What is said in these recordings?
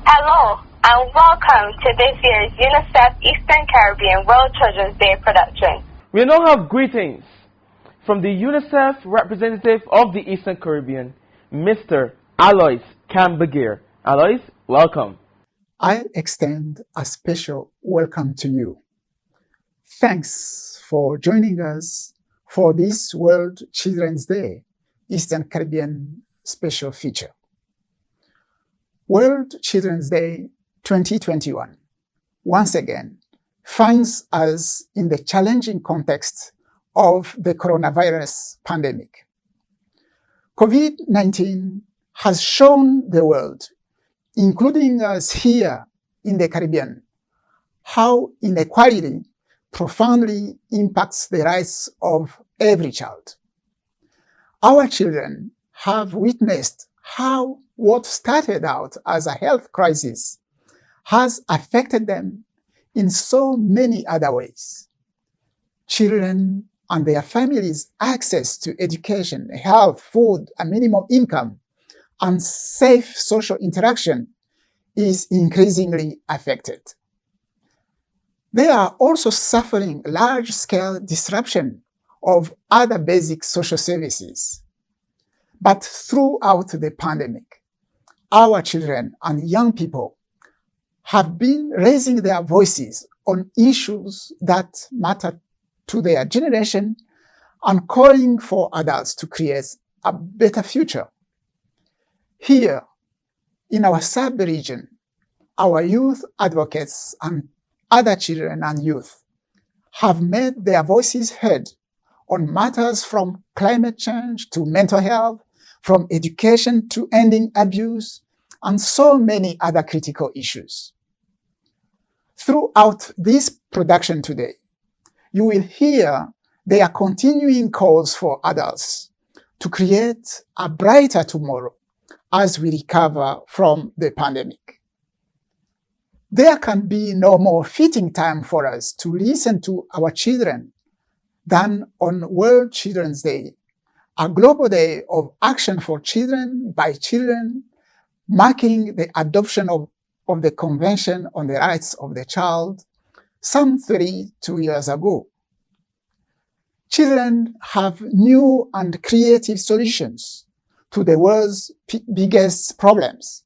Hello, and welcome to this year's UNICEF Eastern Caribbean World Children's Day production. We now have greetings from the UNICEF representative of the Eastern Caribbean, Mr. Alois Kambagir. Alois, welcome. I extend a special welcome to you. Thanks for joining us for this World Children's Day Eastern Caribbean special feature. World Children's Day 2021 once again finds us in the challenging context of the coronavirus pandemic. COVID-19 has shown the world, including us here in the Caribbean, how inequality profoundly impacts the rights of every child. Our children have witnessed how what started out as a health crisis has affected them in so many other ways. Children and their families' access to education, health, food, a minimum income, and safe social interaction is increasingly affected. They are also suffering large-scale disruption of other basic social services. But throughout the pandemic, our children and young people have been raising their voices on issues that matter to their generation and calling for adults to create a better future. Here, in our sub-region, our youth advocates and other children and youth have made their voices heard on matters from climate change to mental health, from education to ending abuse, and so many other critical issues. Throughout this production today, you will hear their continuing calls for adults to create a brighter tomorrow as we recover from the pandemic. There can be no more fitting time for us to listen to our children than on World Children's Day, a global day of action for children by children, marking the adoption of the Convention on the Rights of the Child some 32 years ago. Children have new and creative solutions to the world's biggest problems.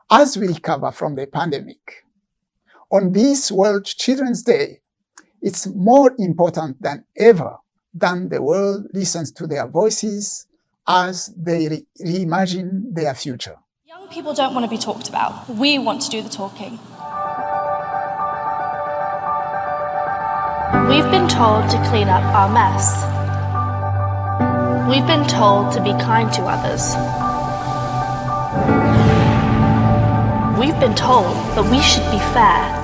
As we recover from the pandemic, on this World Children's Day, it's more important than ever that the world listens to their voices as they reimagine their future. Young people don't want to be talked about. We want to do the talking. We've been told to clean up our mess. We've been told to be kind to others. We've been told that we should be fair.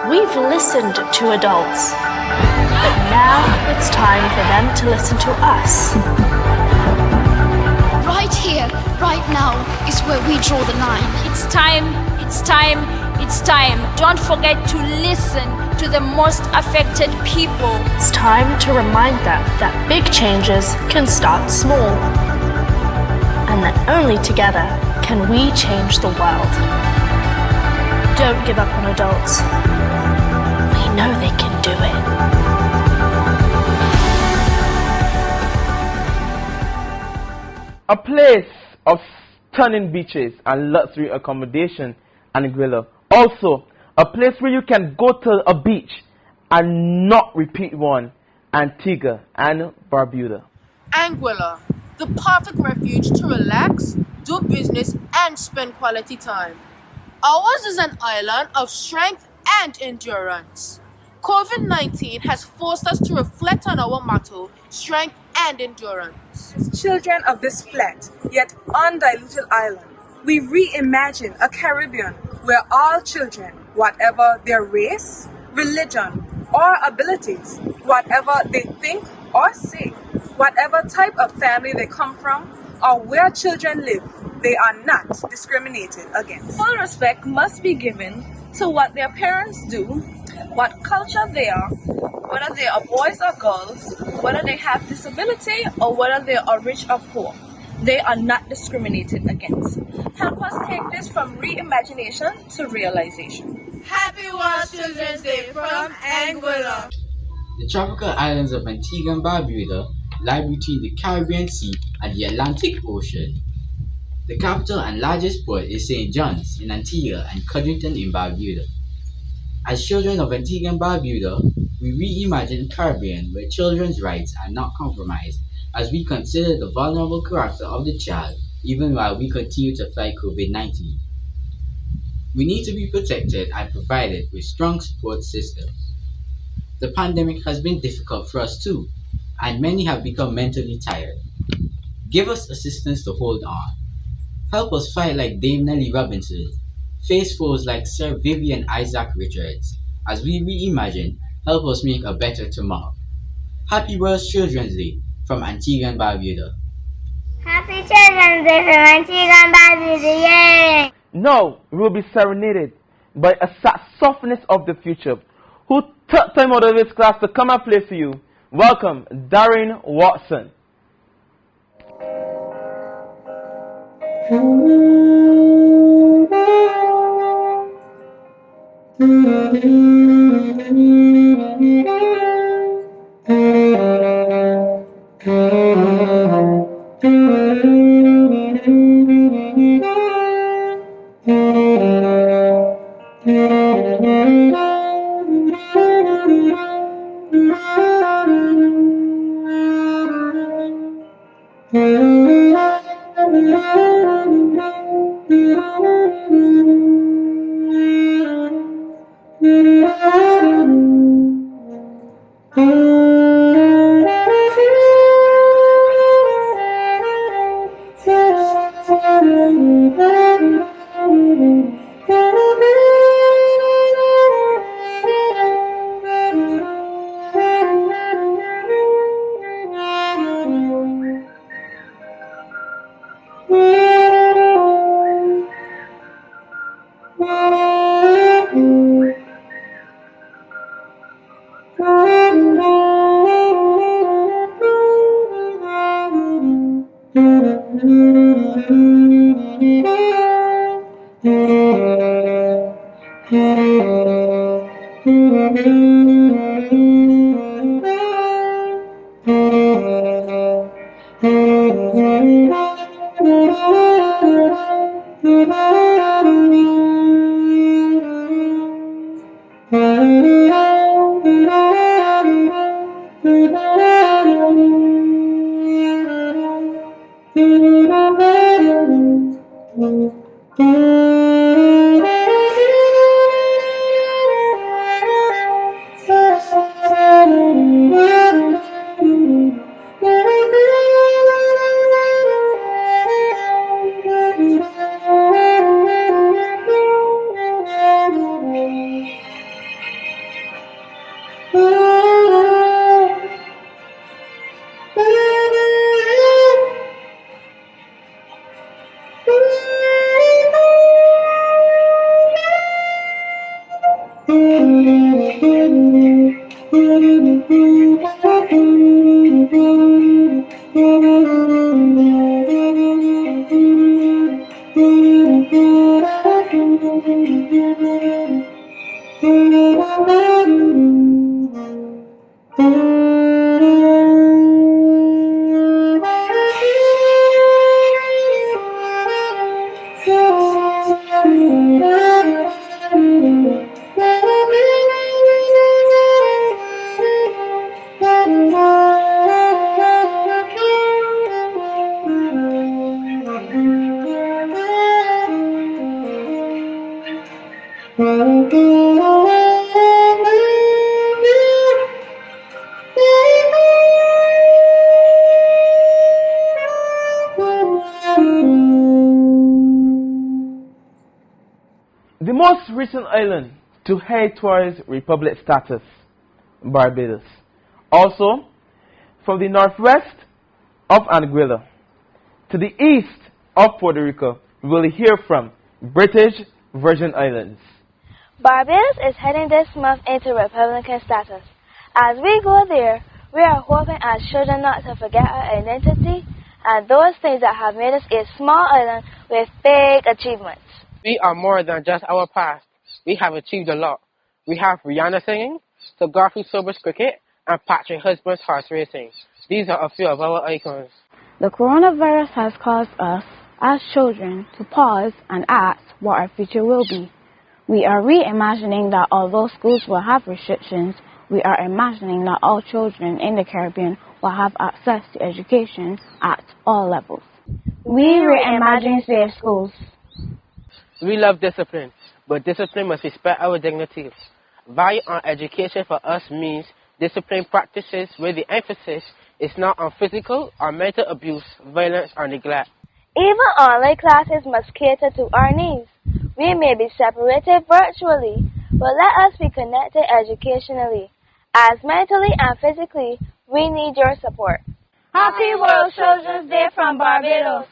We've listened to adults, but now it's time for them to listen to us. Right here, right now, is where we draw the line. It's time, it's time, it's time. Don't forget to listen to the most affected people. It's time to remind them that big changes can start small, and that only together can we change the world. Don't give up on adults. We know they can do it. A place of stunning beaches and luxury accommodation, Anguilla. Also, a place where you can go to a beach and not repeat one, Antigua and Barbuda. Anguilla, the perfect refuge to relax, do business, and spend quality time. Ours is an island of strength and endurance. COVID-19 has forced us to reflect on our motto, strength and endurance. As children of this flat, yet undiluted island, we reimagine a Caribbean where all children, whatever their race, religion, or abilities, whatever they think or say, whatever type of family they come from, or where children live, they are not discriminated against. Full respect must be given to what their parents do, what culture they are, whether they are boys or girls, whether they have disability or whether they are rich or poor. They are not discriminated against. Help us take this from reimagination to realization. Happy World Children's Day from Anguilla. The tropical islands of Antigua and Barbuda lie between the Caribbean Sea and the Atlantic Ocean. The capital and largest port is St. John's in Antigua and Codrington in Barbuda. As children of Antigua and Barbuda, we reimagine the Caribbean where children's rights are not compromised as we consider the vulnerable character of the child even while we continue to fight COVID-19. We need to be protected and provided with strong support systems. The pandemic has been difficult for us too, and many have become mentally tired. Give us assistance to hold on. Help us fight like Dame Nellie Robinson, face foes like Sir Vivian Isaac Richards. As we reimagine, help us make a better tomorrow. Happy World Children's Day from Antigua and Barbuda. Happy Children's Day from Antigua and Barbuda, yay! Now, we will be serenaded by a saxophonist of the future who took time out of his class to come and play for you. Welcome, Darren Watson. The most recent island to head towards republic status, Barbados. Also, from the northwest of Anguilla to the east of Puerto Rico, we will hear from British Virgin Islands. Barbados is heading this month into Republican status. As we go there, we are hoping as children not to forget our identity and those things that have made us a small island with big achievements. We are more than just our past. We have achieved a lot. We have Rihanna singing, Sir Garfield Sober's cricket, and Patrick Husband's horse racing. These are a few of our icons. The coronavirus has caused us, as children, to pause and ask what our future will be. We are reimagining that although schools will have restrictions, we are imagining that all children in the Caribbean will have access to education at all levels. We reimagine safe schools. We love discipline, but discipline must respect our dignities. Value on education for us means discipline practices where the emphasis is not on physical or mental abuse, violence, or neglect. Even online classes must cater to our needs. We may be separated virtually, but let us be connected educationally. As mentally and physically, we need your support. Happy World Children's Day from Barbados.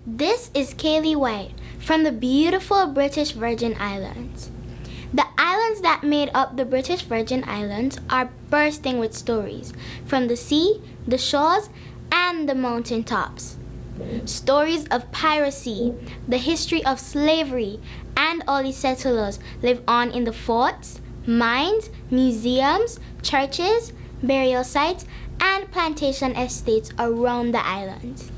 This is Kaylee White from the beautiful British Virgin Islands. The islands that made up the British Virgin Islands are bursting with stories from the sea, the shores, and the mountain tops. Stories of piracy, the history of slavery, and all the settlers live on in the forts, mines, museums, churches, burial sites, and plantation estates around the islands.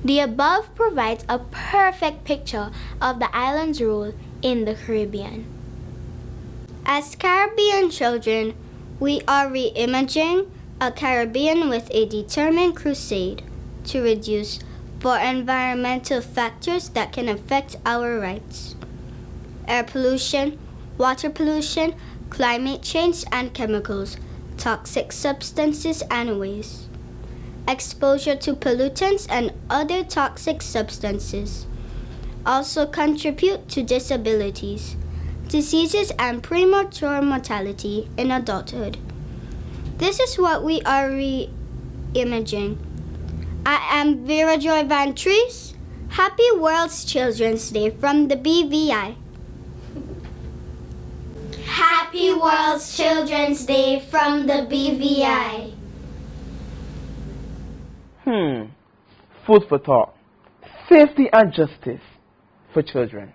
The above provides a perfect picture of the island's role in the Caribbean. As Caribbean children, we are reimagining a Caribbean with a determined crusade to reduce for environmental factors that can affect our rights. Air pollution, water pollution, climate change and chemicals, toxic substances and waste. Exposure to pollutants and other toxic substances also contribute to disabilities, diseases and premature mortality in adulthood. This is what we are reimagining. I am Vera Joy Van Trees. Happy World Children's Day from the BVI. Happy World Children's Day from the BVI. Food for thought. Safety and justice for children.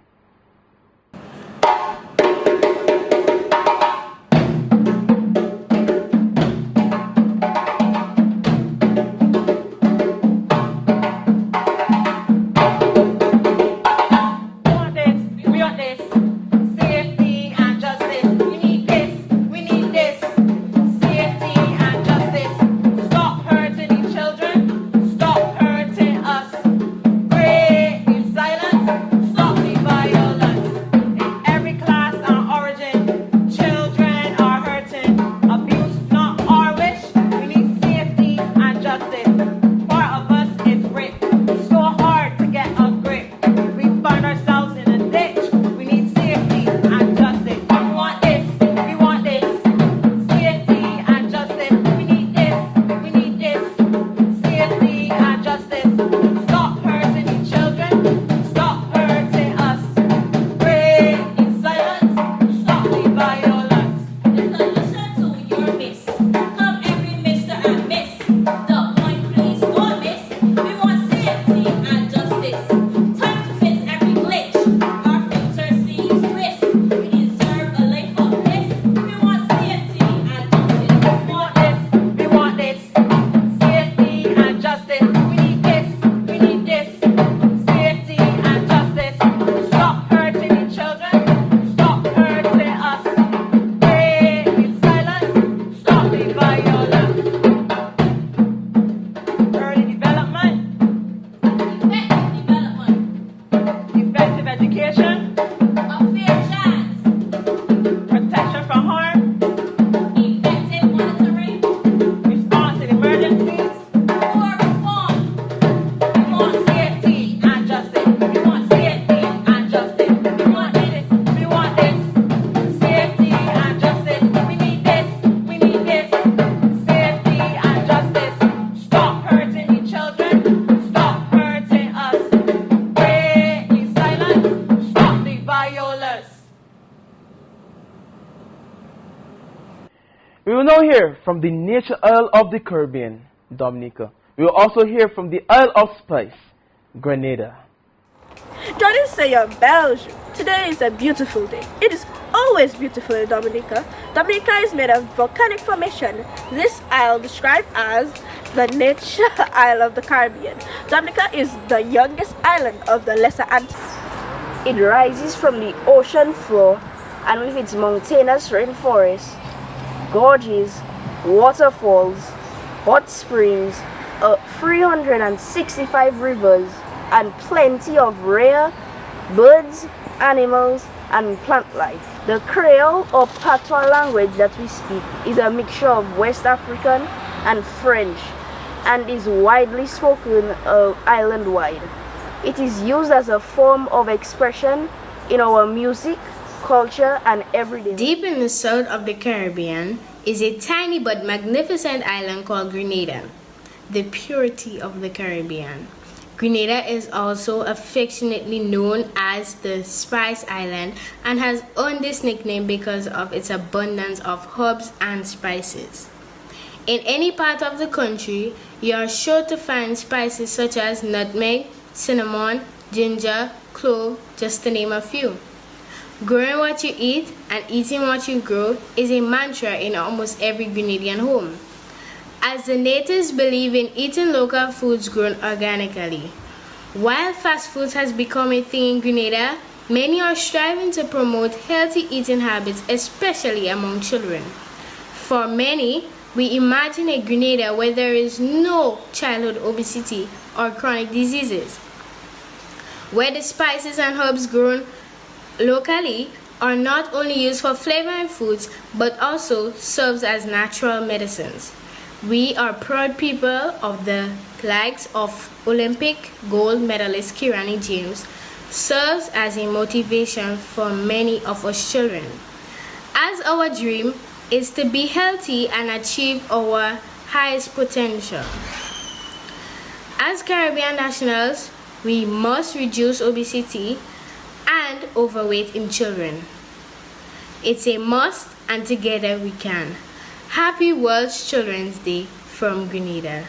We will now hear from the nature isle of the Caribbean, Dominica, We will also hear from the Isle of Spice, Grenada. Jordan Sayer, Belgium. Today is a beautiful day. It is always beautiful in Dominica. Dominica is made of volcanic formation. This isle described as the nature isle of the Caribbean. Dominica is the youngest island of the Lesser Antilles. It rises from the ocean floor, and with its mountainous rainforests, gorges, waterfalls, hot springs, 365 rivers, and plenty of rare birds, animals, and plant life. The Creole or Patois language that we speak is a mixture of West African and French and is widely spoken island-wide. It is used as a form of expression in our music, culture, and everyday life. Deep in the south of the Caribbean is a tiny but magnificent island called Grenada, the purity of the Caribbean. Grenada is also affectionately known as the Spice Island and has earned this nickname because of its abundance of herbs and spices. In any part of the country, you are sure to find spices such as nutmeg, cinnamon, ginger, clove, just to name a few. Growing what you eat and eating what you grow is a mantra in almost every Grenadian home, as the natives believe in eating local foods grown organically. While fast food has become a thing in Grenada, many are striving to promote healthy eating habits, especially among children. For many, we imagine a Grenada where there is no childhood obesity or chronic diseases, where the spices and herbs grown locally are not only used for flavoring foods but also serves as natural medicines. We are proud people of the likes of Olympic gold medalist Kirani James, serves as a motivation for many of us children, as our dream is to be healthy and achieve our highest potential. As Caribbean nationals, we must reduce obesity and overweight in children. It's a must, and together we can. Happy World Children's Day from Grenada.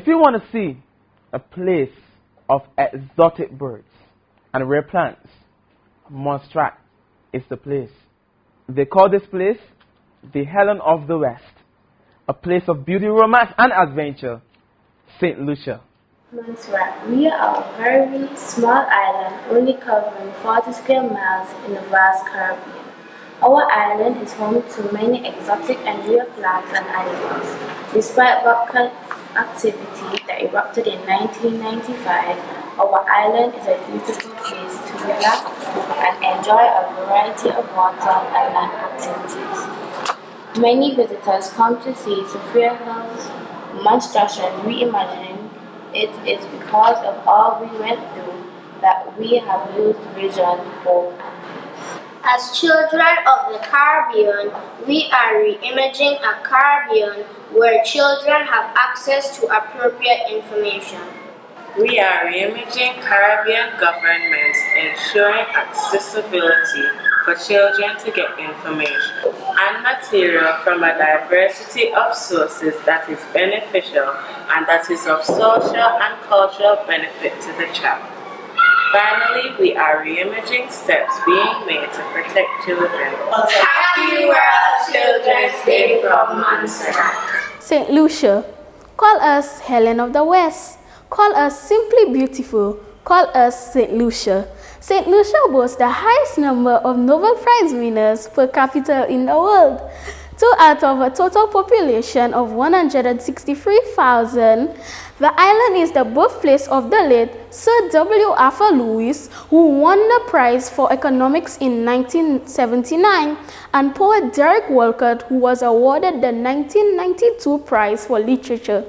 If you want to see a place of exotic birds and rare plants, Montserrat is the place. They call this place the Helen of the West, a place of beauty, romance, and adventure, St. Lucia. Montserrat, we are a very small island only covering 40 square miles in the vast Caribbean. Our island is home to many exotic and rare plants and animals. Despite volcanic activity that erupted in 1995, our island is a beautiful place to relax and enjoy a variety of water and land activities. Many visitors come to see Sophia Hill's Monstration reimagining. It is because of all we went through that we have used vision, hope, and faith. As children of the Caribbean, we are reimagining a Caribbean where children have access to appropriate information. We are reimagining Caribbean governments, ensuring accessibility for children to get information and material from a diversity of sources that is beneficial and that is of social and cultural benefit to the child. Finally, we are reimagining steps being made to protect children. Happy World Children's Day from Montserrat. St. Lucia, call us Helen of the West. Call us Simply Beautiful. Call us St. Lucia. St. Lucia boasts the highest number of Nobel Prize winners per capita in the world. 2 out of a total population of 163,000, the island is the birthplace of the late Sir W. Arthur Lewis, who won the prize for economics in 1979, and poet Derek Walcott, who was awarded the 1992 prize for literature.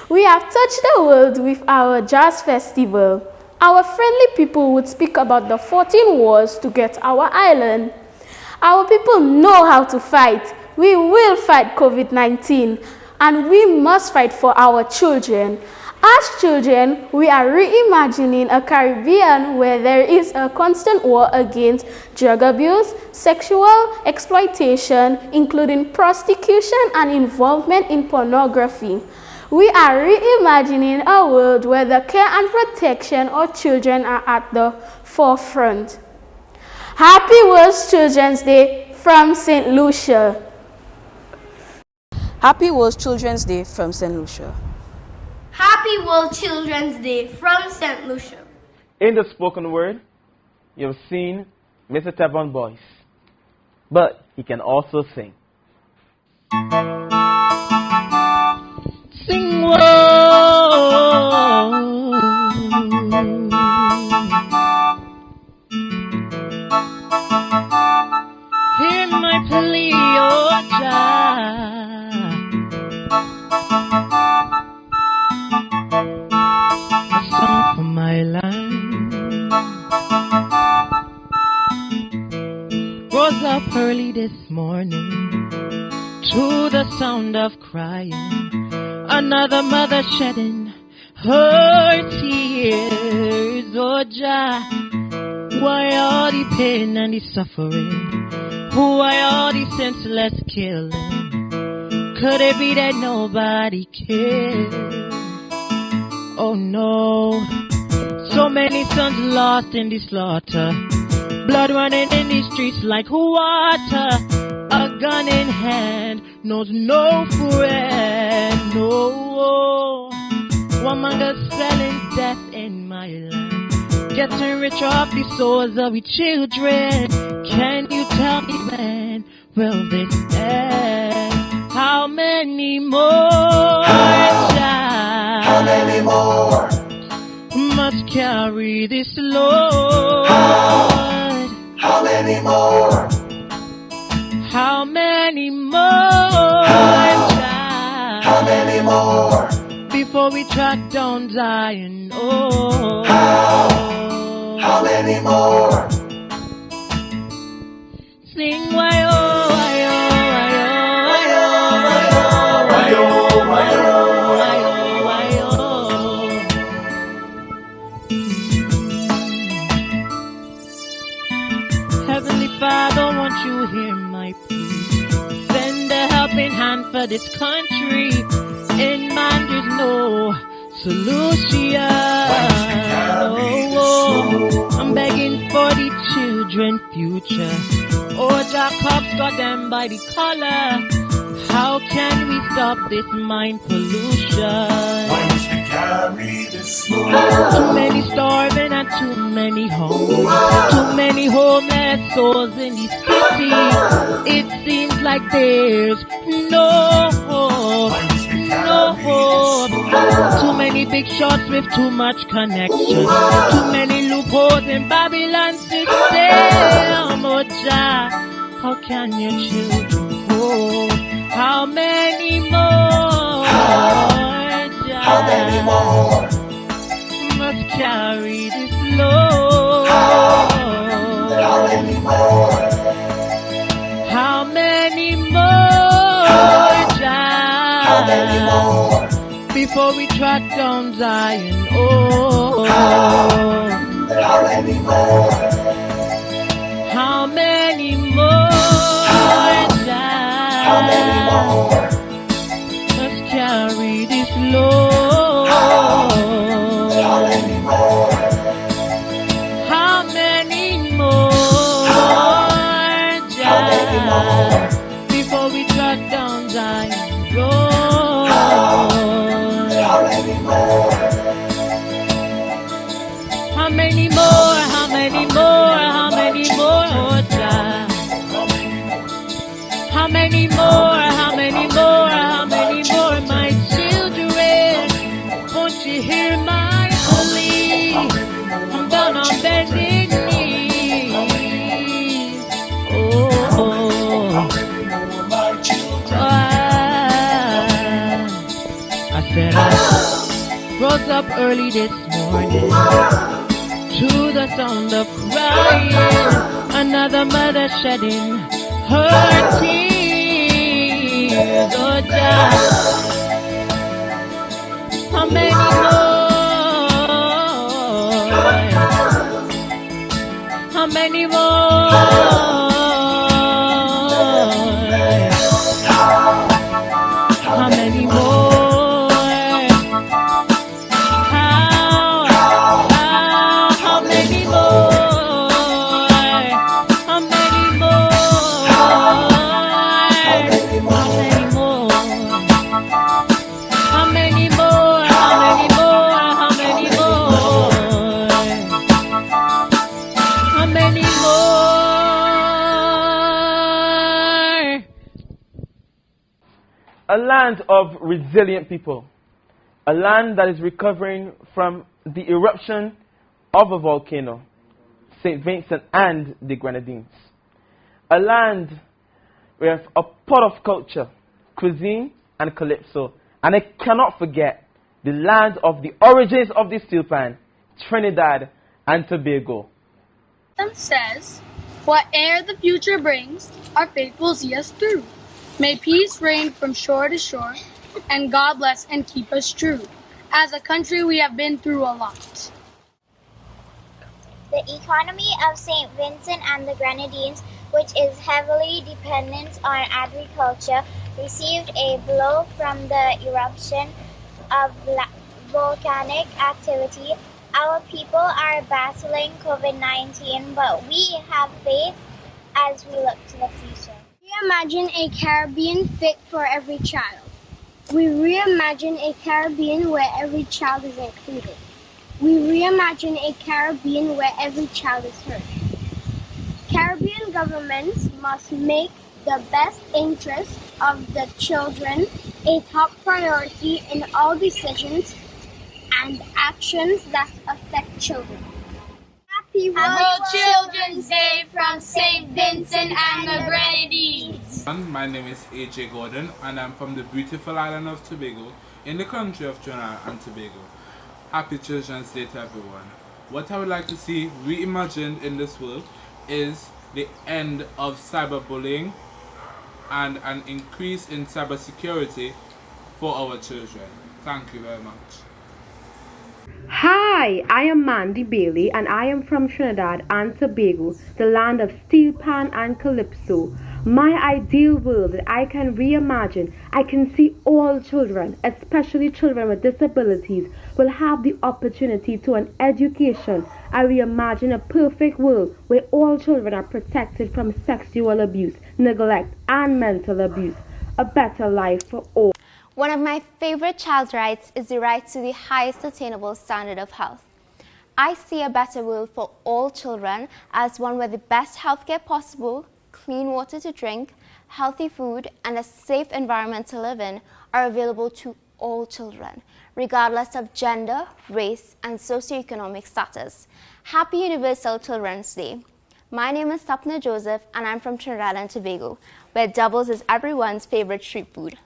We have touched the world with our jazz festival. Our friendly people would speak about the 14 wars to get our island. Our people know how to fight. We will fight COVID-19, and we must fight for our children. As children, we are reimagining a Caribbean where there is a constant war against drug abuse, sexual exploitation, including prostitution and involvement in pornography. We are reimagining a world where the care and protection of children are at the forefront. Happy World Children's Day from St. Lucia. Happy World Children's Day from St. Lucia. Happy World Children's Day from St. Lucia. In the spoken word, you have seen Mr. Tevon Boyce, but he can also sing. Sing whoa. Hear my plea, oh Jah. A song for my land. Rose up early this morning to the sound of crying. Another mother shedding her tears, oh Jah. Why all the pain and the suffering? Why all the senseless killing? Could it be that nobody cares? Oh no, so many sons lost in the slaughter, blood running in the streets like water. A gun in hand knows no friend, no. Warmongers selling death in my land, getting rich off the souls of the children. Can you tell me when will this end? How many more? How many more must carry this load? How many more? How many more? How many more? Before we track down Zion, oh. How many more? Sing why oh, why oh, why oh, why oh, why oh, why oh, why oh, why oh. Heavenly Father, won't you hear my plea? Send a helping hand for this country. In mind there's no solution. Oh, I'm begging for the children's future. Oh, Jacob's got them by the collar. How can we stop this mind pollution? Why must we carry this load? Too many starving and too many hungry. Too many homeless souls in the city. It seems like there's no hope. No hope. Too many big shots with too much connection. Too many loopholes in Babylon system. Oh, Jah, how can your children hope? How many more? How many more must carry this load? How many more? How many more? How many more? Before we track down Zion. Oh, how many more? How many more? How many more must carry this load? How many more? How many more? How many more? Before we track down Zion Road. How many more? How many more? How many more? How many more? Oh, Jah. How many more? How many more? How many more? My children, won't you hear my plea? I'm down on bending knees. Oh, I said I rose up early this morning to the sound of crying. Another mother shedding her tears. Oh, Jah, how many more? How many more? How many more? How many more? How many more? How many more? How many more? How many more? How many more? How many more? A land of resilient people. A land that is recovering from the eruption of a volcano, St. Vincent and the Grenadines. A land with a pot of culture, cuisine, and calypso. And I cannot forget the land of the origins of the steel pan, Trinidad and Tobago. Says, whate'er the future brings, our faith will see us through. May peace reign from shore to shore, and God bless and keep us true. As a country, we have been through a lot. The economy of St. Vincent and the Grenadines, which is heavily dependent on agriculture, received a blow from the eruption of volcanic activity. Our people are battling COVID-19, but we have faith as we look to the future. Reimagine a Caribbean fit for every child. We reimagine a Caribbean where every child is included. We reimagine a Caribbean where every child is heard. Caribbean governments must make the best interest of the children a top priority in all decisions and actions that affect children. Happy World Children's Day from St. Vincent and the Grenadines. My name is AJ Gordon and I'm from the beautiful island of Tobago in the country of Trinidad and Tobago. Happy Children's Day to everyone. What I would like to see reimagined in this world is the end of cyberbullying and an increase in cybersecurity for our children. Thank you very much. Hi, I am Mandy Bailey and I am from Trinidad and Tobago, the land of steel pan and calypso. My ideal world that I can reimagine, I can see all children, especially children with disabilities, will have the opportunity to an education. I reimagine a perfect world where all children are protected from sexual abuse, neglect, and mental abuse. A better life for all. One of my favorite child's rights is the right to the highest attainable standard of health. I see a better world for all children as one where the best healthcare possible, clean water to drink, healthy food, and a safe environment to live in are available to all children, regardless of gender, race, and socioeconomic status. Happy Universal Children's Day. My name is Sapna Joseph, and I'm from Trinidad and Tobago, where doubles is everyone's favorite street food.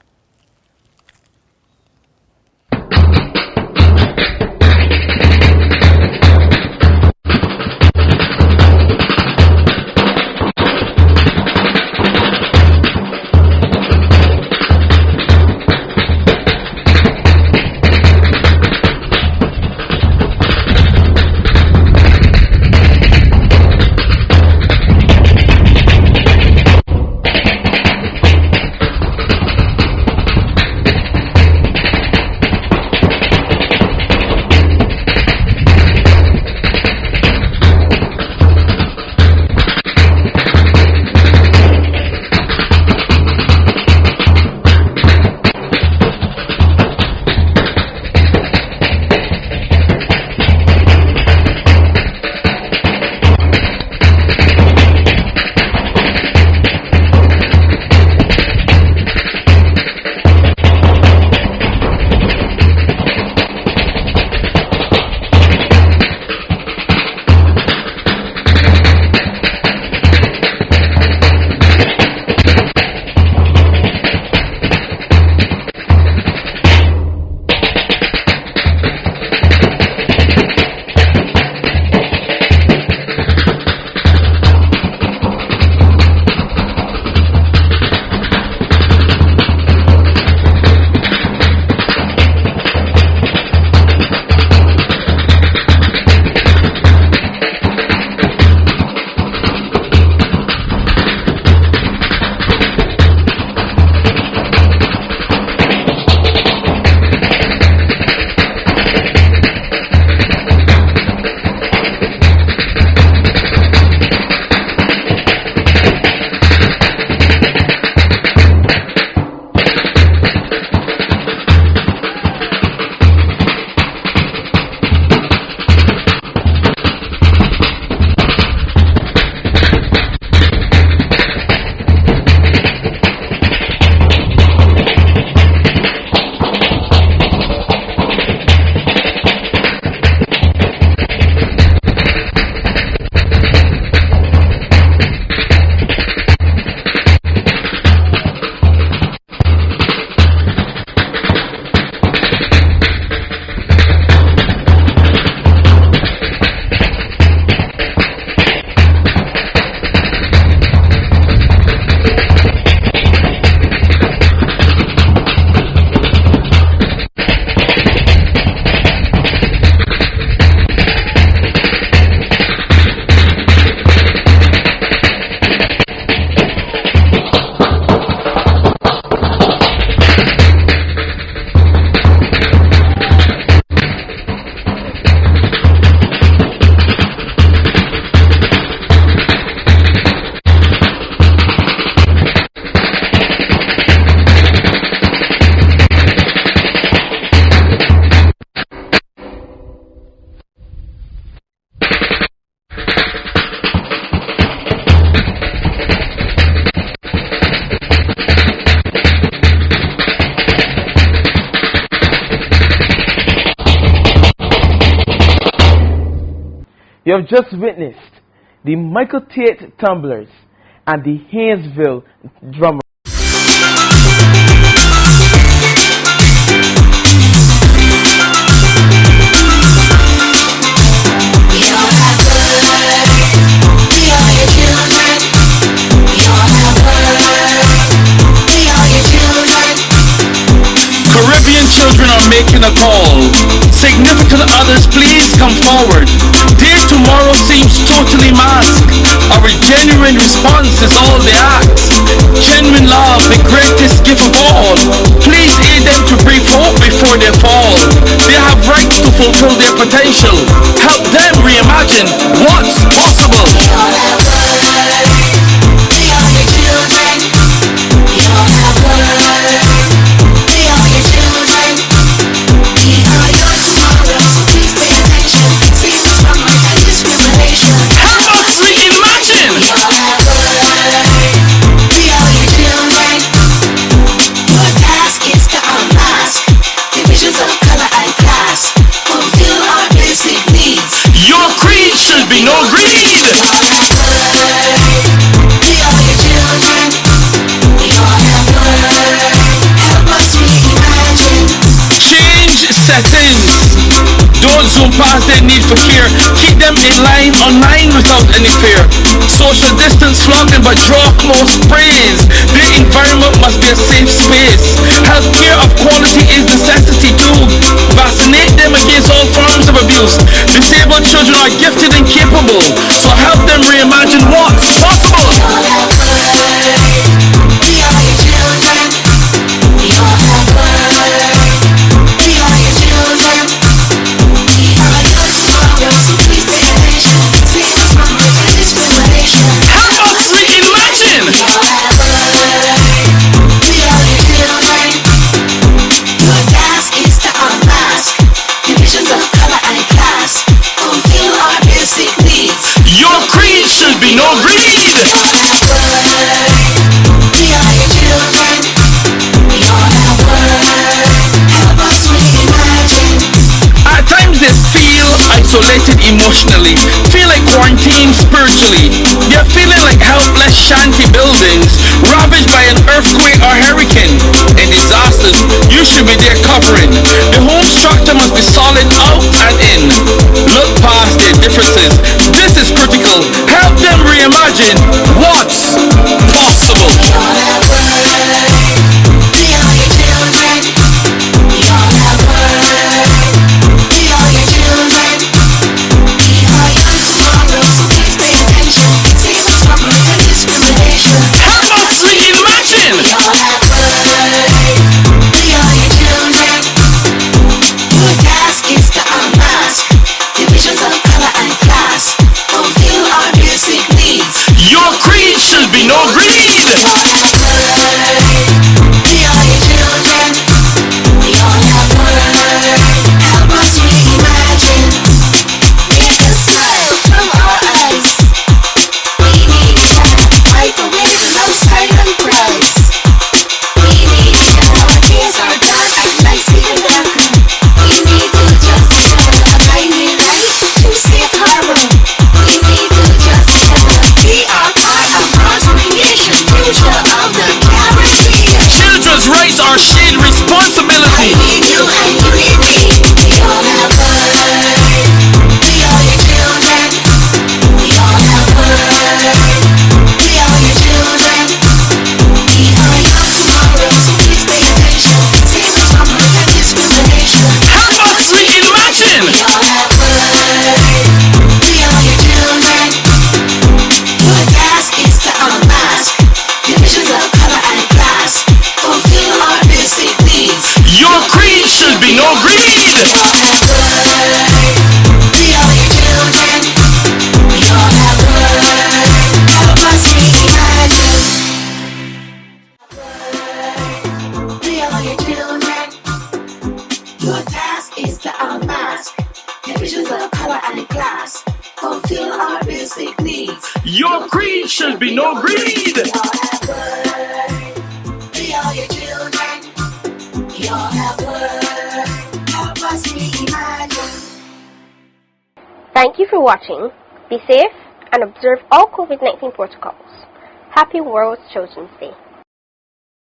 You have just witnessed the Michael Tate Tumblers and the Haynesville Drummers. Caribbean children are making a call. Say Significant others, please come forward. Dear tomorrow seems totally masked. Our genuine response is all they ask. Genuine love, the greatest gift of all. Please aid them to breathe hope before they fall. They have rights to fulfill their potential. Help them reimagine what's possible. No greed! Change settings. Don't zoom past their need for care. Keep them in line, online without any fear. Social distance flaunting but draw close praise. Their environment must be a safe space. Healthcare of quality is necessity too. Vaccinate them against all forms of abuse. Disabled children are gifted and capable, so help them reimagine what's possible. No greed! At times they feel isolated emotionally, feel like quarantined spiritually. They're feeling like helpless shanty buildings, ravaged by an earthquake or hurricane. In disasters, you should be there covering. The whole structure must be solid out and in. Look past their differences. This is critical. Help them reimagine what's possible. No greed! Your creed should be no greed. Thank you for watching. Be safe and observe all COVID-19 protocols. Happy World Children's Day.